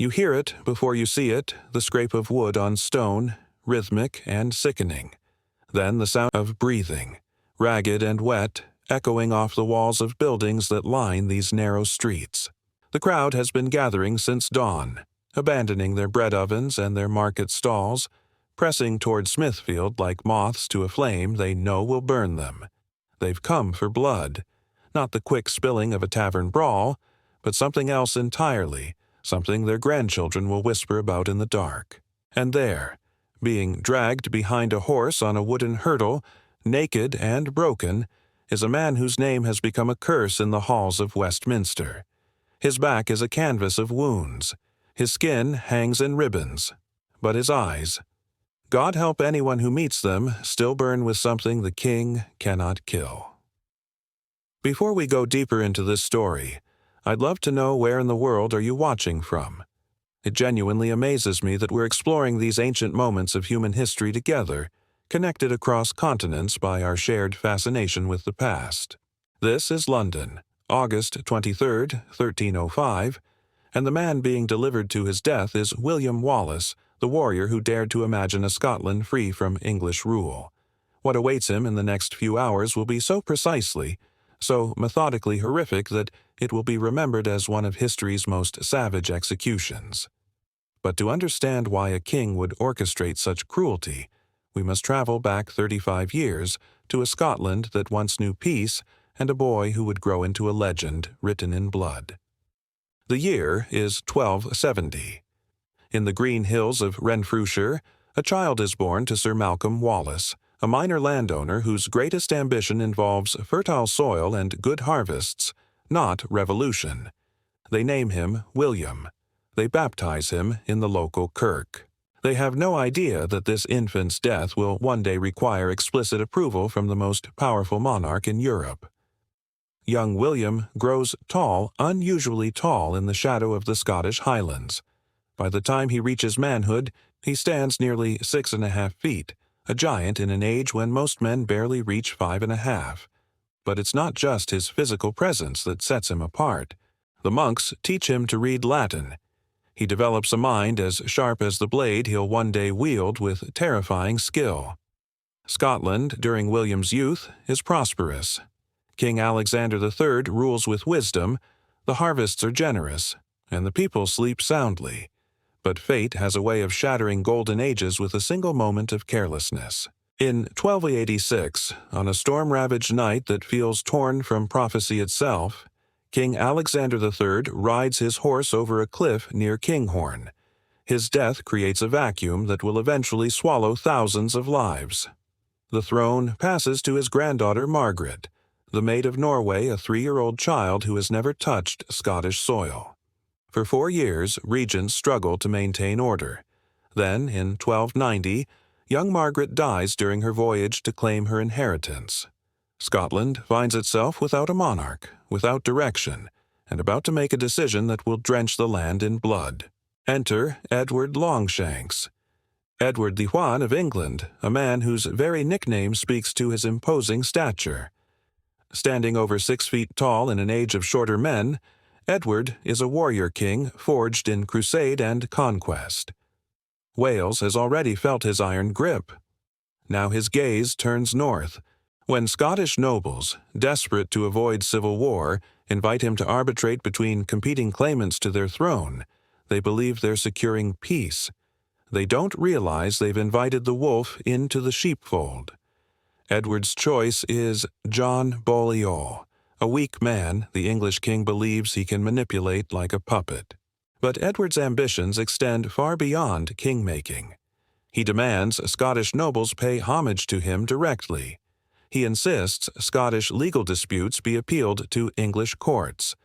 You hear it before you see it, the scrape of wood on stone, rhythmic and sickening. Then the sound of breathing, ragged and wet, echoing off the walls of buildings that line these narrow streets. The crowd has been gathering since dawn, abandoning their bread ovens and their market stalls, pressing toward Smithfield like moths to a flame they know will burn them. They've come for blood, not the quick spilling of a tavern brawl, but something else entirely, something their grandchildren will whisper about in the dark. And there, being dragged behind a horse on a wooden hurdle, naked and broken, is a man whose name has become a curse in the halls of Westminster. His back is a canvas of wounds. His skin hangs in ribbons. But his eyes, God help anyone who meets them, still burn with something the king cannot kill. Before we go deeper into this story, I'd love to know where in the world are you watching from. It genuinely amazes me that we're exploring these ancient moments of human history together, connected across continents by our shared fascination with the past. This is London, August 23rd, 1305, and the man being delivered to his death is William Wallace, the warrior who dared to imagine a Scotland free from English rule. What awaits him in the next few hours will be so precisely, so methodically horrific that it will be remembered as one of history's most savage executions. But to understand why a king would orchestrate such cruelty, we must travel back 35 years to a Scotland that once knew peace and a boy who would grow into a legend written in blood. The year is 1270. In the green hills of Renfrewshire, a child is born to Sir Malcolm Wallace, a minor landowner whose greatest ambition involves fertile soil and good harvests, not revolution. They name him William. They baptize him in the local kirk. They have no idea that this infant's death will one day require explicit approval from the most powerful monarch in Europe. Young William grows tall, unusually tall in the shadow of the Scottish Highlands. By the time he reaches manhood, he stands nearly 6.5 feet, a giant in an age when most men barely reach 5.5. But it's not just his physical presence that sets him apart. The monks teach him to read Latin. He develops a mind as sharp as the blade he'll one day wield with terrifying skill. Scotland, during William's youth, is prosperous. King Alexander III rules with wisdom, the harvests are generous, and the people sleep soundly. But fate has a way of shattering golden ages with a single moment of carelessness. In 1286, on a storm-ravaged night that feels torn from prophecy itself, King Alexander III rides his horse over a cliff near Kinghorn. His death creates a vacuum that will eventually swallow thousands of lives. The throne passes to his granddaughter Margaret, the Maid of Norway, a 3-year-old child who has never touched Scottish soil. For 4 years, regents struggle to maintain order. Then, in 1290, young Margaret dies during her voyage to claim her inheritance. Scotland finds itself without a monarch, without direction, and about to make a decision that will drench the land in blood. Enter Edward Longshanks. Edward the Juan of England, a man whose very nickname speaks to his imposing stature. Standing over 6 feet tall in an age of shorter men, Edward is a warrior king forged in crusade and conquest. Wales has already felt his iron grip. Now his gaze turns north. When Scottish nobles, desperate to avoid civil war, invite him to arbitrate between competing claimants to their throne, they believe they're securing peace. They don't realize they've invited the wolf into the sheepfold. Edward's choice is John Balliol, a weak man the English king believes he can manipulate like a puppet. But Edward's ambitions extend far beyond king-making. He demands Scottish nobles pay homage to him directly. He insists Scottish legal disputes be appealed to English courts.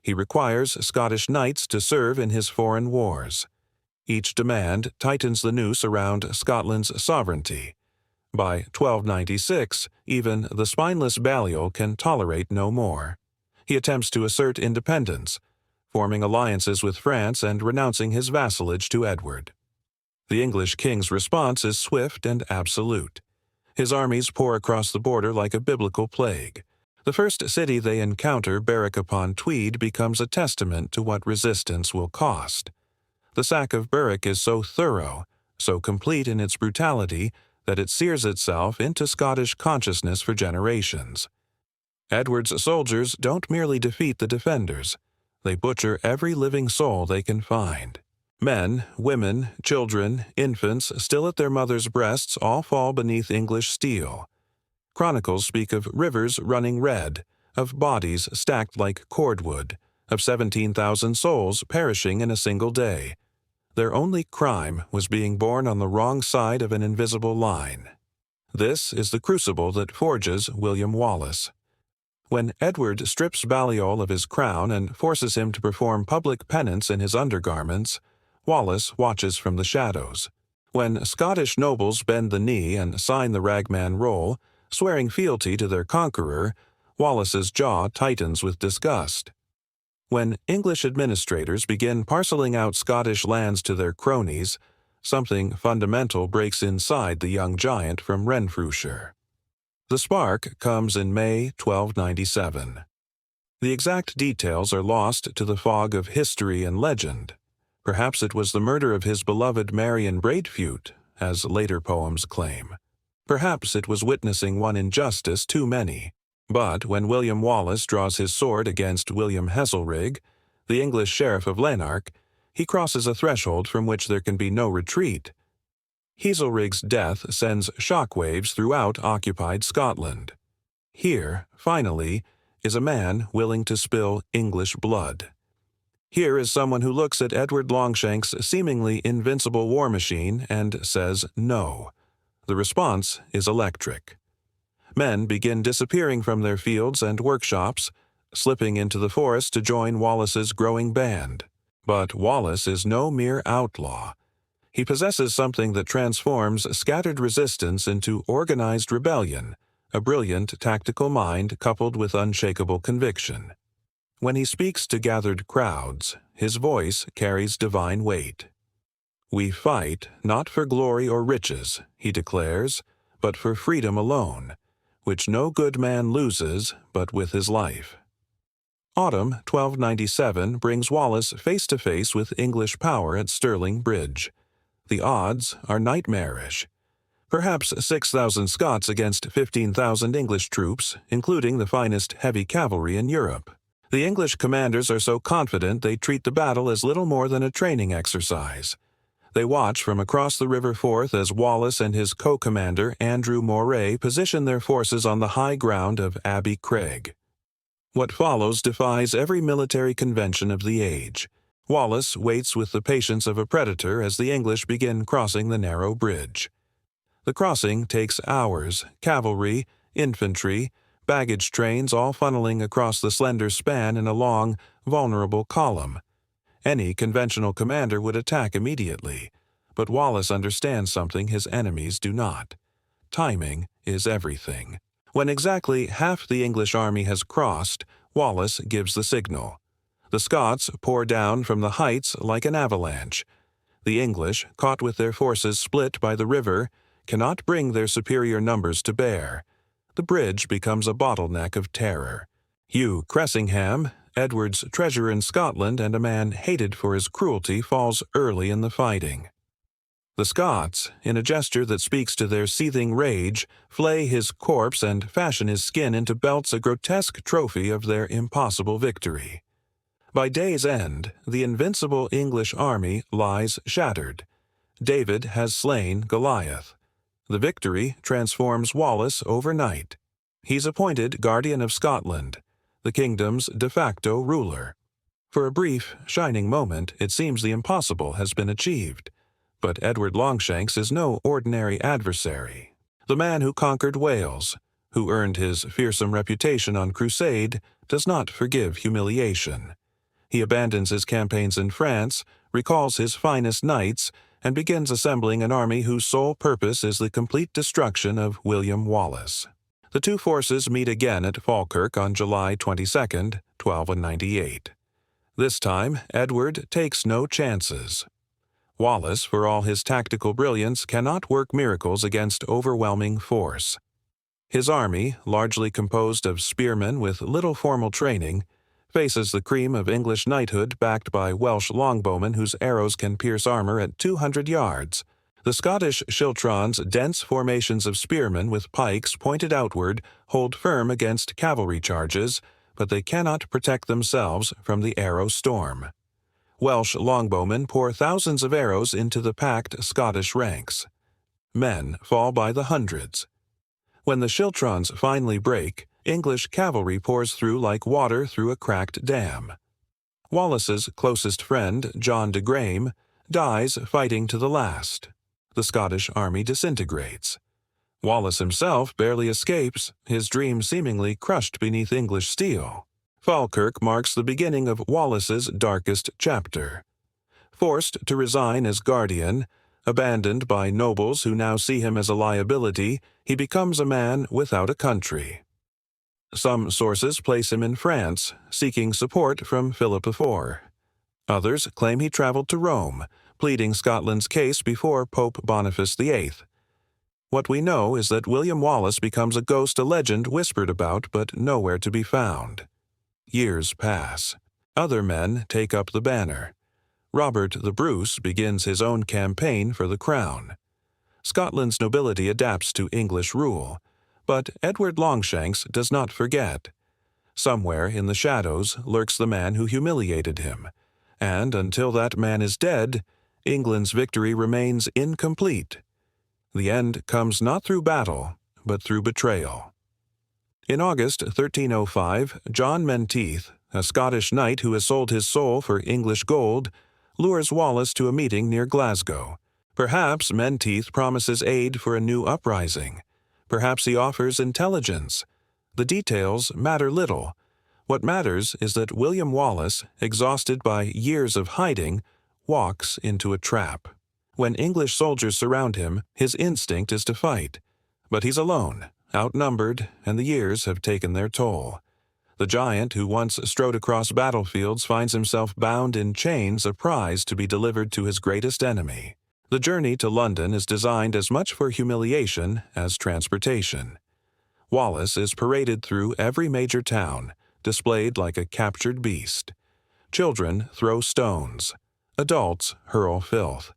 He requires Scottish knights to serve in his foreign wars. Each demand tightens the noose around Scotland's sovereignty. By 1296, even the spineless Balliol can tolerate no more. He attempts to assert independence, forming alliances with France and renouncing his vassalage to Edward. The English king's response is swift and absolute. His armies pour across the border like a biblical plague. The first city they encounter, Berwick-upon-Tweed, becomes a testament to what resistance will cost. The sack of Berwick is so thorough, so complete in its brutality, that it sears itself into Scottish consciousness for generations. Edward's soldiers don't merely defeat the defenders, they butcher every living soul they can find. Men, women, children, infants still at their mothers' breasts all fall beneath English steel. Chronicles speak of rivers running red, of bodies stacked like cordwood, of 17,000 souls perishing in a single day. Their only crime was being born on the wrong side of an invisible line. This is the crucible that forges William Wallace. When Edward strips Balliol of his crown and forces him to perform public penance in his undergarments, Wallace watches from the shadows. When Scottish nobles bend the knee and sign the ragman roll, swearing fealty to their conqueror, Wallace's jaw tightens with disgust. When English administrators begin parceling out Scottish lands to their cronies, something fundamental breaks inside the young giant from Renfrewshire. The spark comes in May 1297. The exact details are lost to the fog of history and legend. Perhaps it was the murder of his beloved Marion Braidfute, as later poems claim. Perhaps it was witnessing one injustice too many. But when William Wallace draws his sword against William Heselrigg, the English sheriff of Lanark, he crosses a threshold from which there can be no retreat. Heselrigg's death sends shockwaves throughout occupied Scotland. Here, finally, is a man willing to spill English blood. Here is someone who looks at Edward Longshank's seemingly invincible war machine and says no. The response is electric. Men begin disappearing from their fields and workshops, slipping into the forest to join Wallace's growing band. But Wallace is no mere outlaw. He possesses something that transforms scattered resistance into organized rebellion, a brilliant tactical mind coupled with unshakable conviction. When he speaks to gathered crowds, his voice carries divine weight. "We fight not for glory or riches," he declares, "but for freedom alone, which no good man loses but with his life." Autumn 1297 brings Wallace face to face with English power at Stirling Bridge. The odds are nightmarish. Perhaps 6,000 Scots against 15,000 English troops, including the finest heavy cavalry in Europe. The English commanders are so confident they treat the battle as little more than a training exercise. They watch from across the River Forth as Wallace and his co-commander Andrew Moray position their forces on the high ground of Abbey Craig. What follows defies every military convention of the age. Wallace waits with the patience of a predator as the English begin crossing the narrow bridge. The crossing takes hours, cavalry, infantry, baggage trains all funneling across the slender span in a long, vulnerable column. Any conventional commander would attack immediately, but Wallace understands something his enemies do not. Timing is everything. When exactly half the English army has crossed, Wallace gives the signal. The Scots pour down from the heights like an avalanche. The English, caught with their forces split by the river, cannot bring their superior numbers to bear. The bridge becomes a bottleneck of terror. Hugh Cressingham, Edward's treasure in Scotland and a man hated for his cruelty, falls early in the fighting. The Scots, in a gesture that speaks to their seething rage, flay his corpse and fashion his skin into belts, a grotesque trophy of their impossible victory. By day's end, the invincible English army lies shattered. David has slain Goliath. The victory transforms Wallace overnight. He's appointed Guardian of Scotland, the kingdom's de facto ruler. For a brief, shining moment, it seems the impossible has been achieved. But Edward Longshanks is no ordinary adversary. The man who conquered Wales, who earned his fearsome reputation on crusade, does not forgive humiliation. He abandons his campaigns in France, recalls his finest knights, and begins assembling an army whose sole purpose is the complete destruction of William Wallace. The two forces meet again at Falkirk on July 22, 1298. This time, Edward takes no chances. Wallace, for all his tactical brilliance, cannot work miracles against overwhelming force. His army, largely composed of spearmen with little formal training, faces the cream of English knighthood backed by Welsh longbowmen whose arrows can pierce armor at 200 yards. The Scottish schiltrons, dense formations of spearmen with pikes pointed outward, hold firm against cavalry charges, but they cannot protect themselves from the arrow storm. Welsh longbowmen pour thousands of arrows into the packed Scottish ranks. Men fall by the hundreds. When the schiltrons finally break, English cavalry pours through like water through a cracked dam. Wallace's closest friend, John de Graham, dies fighting to the last. The Scottish army disintegrates. Wallace himself barely escapes, his dream seemingly crushed beneath English steel. Falkirk marks the beginning of Wallace's darkest chapter. Forced to resign as guardian, abandoned by nobles who now see him as a liability, he becomes a man without a country. Some sources place him in France, seeking support from Philip IV. Others claim he traveled to Rome, pleading Scotland's case before Pope Boniface VIII. What we know is that William Wallace becomes a ghost, a legend whispered about but nowhere to be found. Years pass. Other men take up the banner. Robert the Bruce begins his own campaign for the crown. Scotland's nobility adapts to English rule, but Edward Longshanks does not forget. Somewhere in the shadows lurks the man who humiliated him, and until that man is dead, England's victory remains incomplete. The end comes not through battle, but through betrayal. In August 1305, John Menteith, a Scottish knight who has sold his soul for English gold, lures Wallace to a meeting near Glasgow. Perhaps Menteith promises aid for a new uprising. Perhaps he offers intelligence. The details matter little. What matters is that William Wallace, exhausted by years of hiding, walks into a trap. When English soldiers surround him, his instinct is to fight. But he's alone, outnumbered, and the years have taken their toll. The giant who once strode across battlefields finds himself bound in chains, a prize to be delivered to his greatest enemy. The journey to London is designed as much for humiliation as transportation. Wallace is paraded through every major town, displayed like a captured beast. Children throw stones. Adults hurl filth.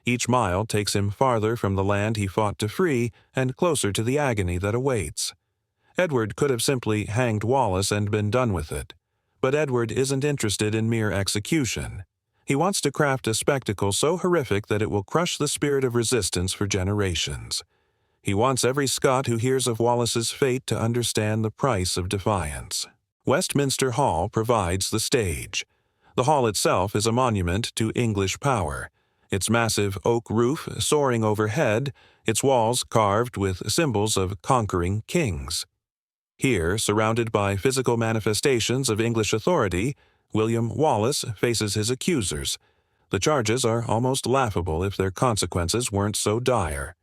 Each mile takes him farther from the land he fought to free and closer to the agony that awaits. Edward could have simply hanged Wallace and been done with it. But Edward isn't interested in mere execution. He wants to craft a spectacle so horrific that it will crush the spirit of resistance for generations. He wants every Scot who hears of Wallace's fate to understand the price of defiance. Westminster Hall provides the stage. The hall itself is a monument to English power. Its massive oak roof soaring overhead, its walls carved with symbols of conquering kings. Here, surrounded by physical manifestations of English authority, William Wallace faces his accusers. The charges are almost laughable if their consequences weren't so dire.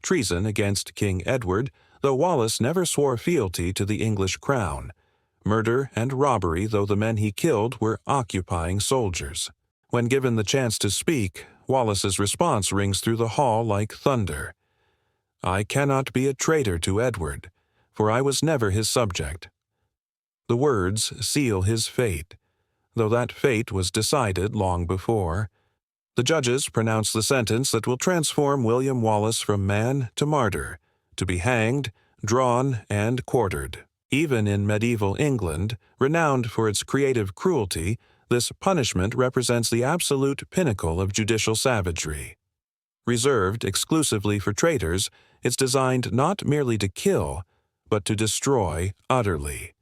Treason against King Edward, though Wallace never swore fealty to the English crown. Murder and robbery, though the men he killed were occupying soldiers. When given the chance to speak, Wallace's response rings through the hall like thunder. "I cannot be a traitor to Edward, for I was never his subject." The words seal his fate, though that fate was decided long before. The judges pronounce the sentence that will transform William Wallace from man to martyr, to be hanged, drawn, and quartered. Even in medieval England, renowned for its creative cruelty, this punishment represents the absolute pinnacle of judicial savagery. Reserved exclusively for traitors, it's designed not merely to kill, but to destroy utterly.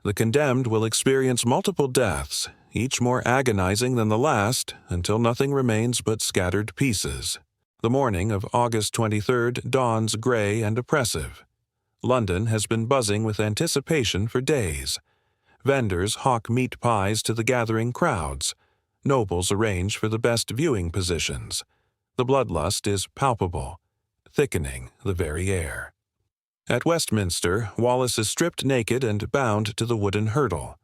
The condemned will experience multiple deaths, each more agonizing than the last, until nothing remains but scattered pieces. The morning of August 23rd dawns gray and oppressive. London has been buzzing with anticipation for days. Vendors hawk meat pies to the gathering crowds. Nobles arrange for the best viewing positions. The bloodlust is palpable, thickening the very air. At Westminster, Wallace is stripped naked and bound to the wooden hurdle.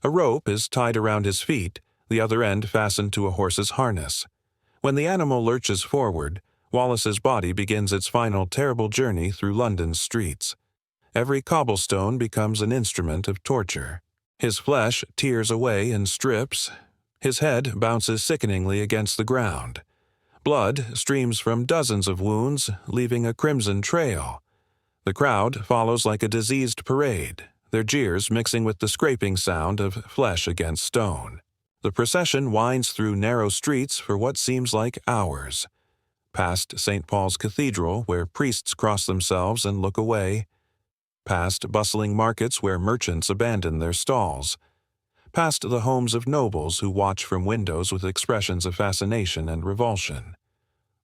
A rope is tied around his feet, the other end fastened to a horse's harness. When the animal lurches forward, Wallace's body begins its final terrible journey through London's streets. Every cobblestone becomes an instrument of torture. His flesh tears away in strips. His head bounces sickeningly against the ground. Blood streams from dozens of wounds, leaving a crimson trail. The crowd follows like a diseased parade, their jeers mixing with the scraping sound of flesh against stone. The procession winds through narrow streets for what seems like hours. Past St. Paul's Cathedral, where priests cross themselves and look away. Past bustling markets where merchants abandon their stalls. Past the homes of nobles who watch from windows with expressions of fascination and revulsion.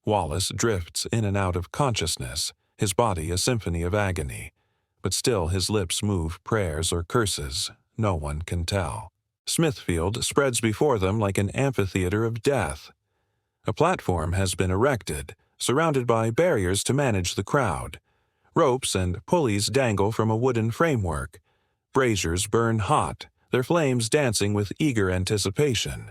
Wallace drifts in and out of consciousness, his body a symphony of agony, but still his lips move prayers or curses, no one can tell. Smithfield spreads before them like an amphitheater of death. A platform has been erected, surrounded by barriers to manage the crowd. Ropes and pulleys dangle from a wooden framework. Braziers burn hot, their flames dancing with eager anticipation.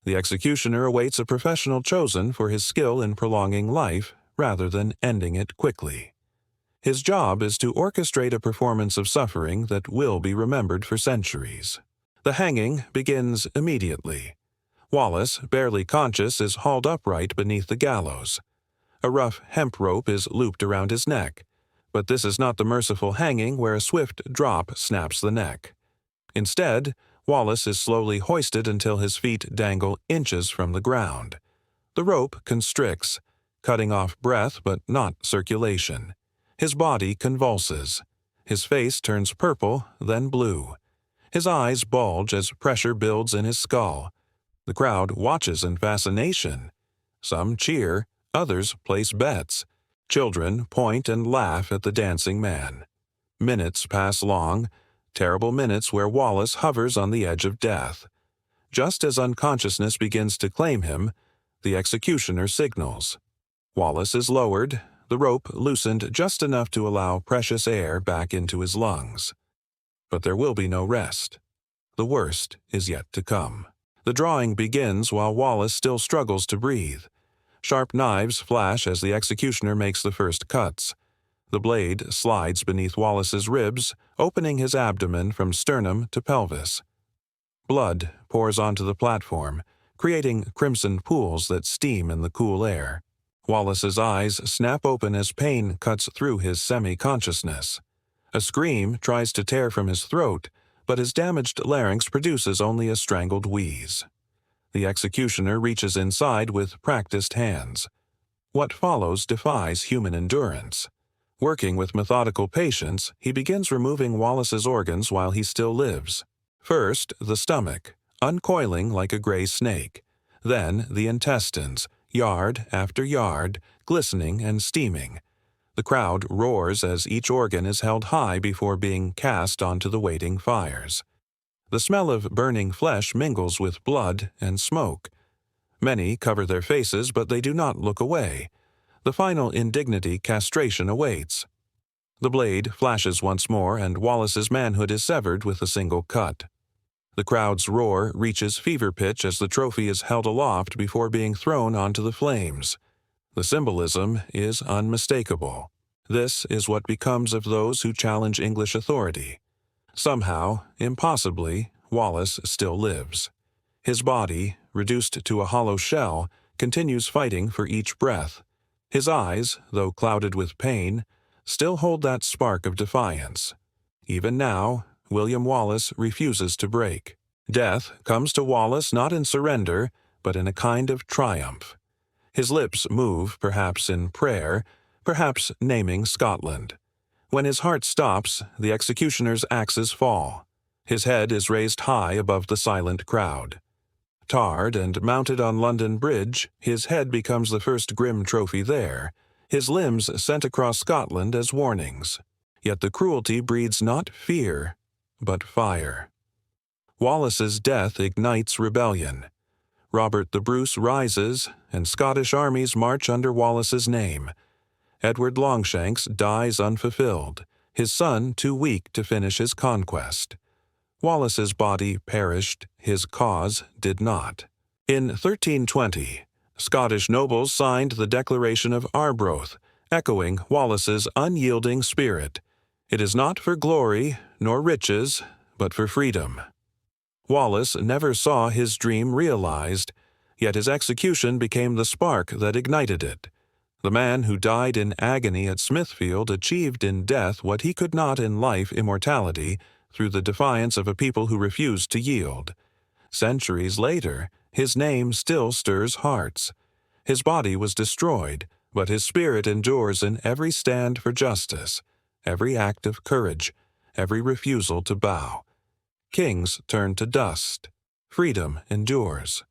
The executioner awaits a professional chosen for his skill in prolonging life rather than ending it quickly. His job is to orchestrate a performance of suffering that will be remembered for centuries. The hanging begins immediately. Wallace, barely conscious, is hauled upright beneath the gallows. A rough hemp rope is looped around his neck, but this is not the merciful hanging where a swift drop snaps the neck. Instead, Wallace is slowly hoisted until his feet dangle inches from the ground. The rope constricts, cutting off breath but not circulation. His body convulses. His face turns purple, then blue. His eyes bulge as pressure builds in his skull. The crowd watches in fascination. Some cheer, others place bets. Children point and laugh at the dancing man. Minutes pass long, terrible minutes where Wallace hovers on the edge of death. Just as unconsciousness begins to claim him, the executioner signals. Wallace is lowered, the rope loosened just enough to allow precious air back into his lungs. But there will be no rest. The worst is yet to come. The drawing begins while Wallace still struggles to breathe. Sharp knives flash as the executioner makes the first cuts. The blade slides beneath Wallace's ribs, opening his abdomen from sternum to pelvis. Blood pours onto the platform, creating crimson pools that steam in the cool air. Wallace's eyes snap open as pain cuts through his semi-consciousness. A scream tries to tear from his throat, but his damaged larynx produces only a strangled wheeze. The executioner reaches inside with practiced hands. What follows defies human endurance. Working with methodical patience, he begins removing Wallace's organs while he still lives. First, the stomach, uncoiling like a gray snake. Then, the intestines, yard after yard, glistening and steaming. The crowd roars as each organ is held high before being cast onto the waiting fires. The smell of burning flesh mingles with blood and smoke. Many cover their faces, but they do not look away. The final indignity castration awaits. The blade flashes once more, and Wallace's manhood is severed with a single cut. The crowd's roar reaches fever pitch as the trophy is held aloft before being thrown onto the flames. The symbolism is unmistakable. This is what becomes of those who challenge English authority. Somehow, impossibly, Wallace still lives. His body, reduced to a hollow shell, continues fighting for each breath. His eyes, though clouded with pain, still hold that spark of defiance. Even now, William Wallace refuses to break. Death comes to Wallace not in surrender, but in a kind of triumph. His lips move, perhaps in prayer, perhaps naming Scotland. When his heart stops, the executioner's axes fall. His head is raised high above the silent crowd. Tarred and mounted on London Bridge, his head becomes the first grim trophy there, his limbs sent across Scotland as warnings. Yet the cruelty breeds not fear, but fire. Wallace's death ignites rebellion. Robert the Bruce rises, and Scottish armies march under Wallace's name. Edward Longshanks dies unfulfilled, his son too weak to finish his conquest. Wallace's body perished, his cause did not. In 1320, Scottish nobles signed the Declaration of Arbroath, echoing Wallace's unyielding spirit. It is not for glory nor riches, but for freedom. Wallace never saw his dream realized, yet his execution became the spark that ignited it. The man who died in agony at Smithfield achieved in death what he could not in life, immortality, through the defiance of a people who refused to yield. Centuries later, his name still stirs hearts. His body was destroyed, but his spirit endures in every stand for justice, every act of courage, every refusal to bow. Kings turn to dust. Freedom endures.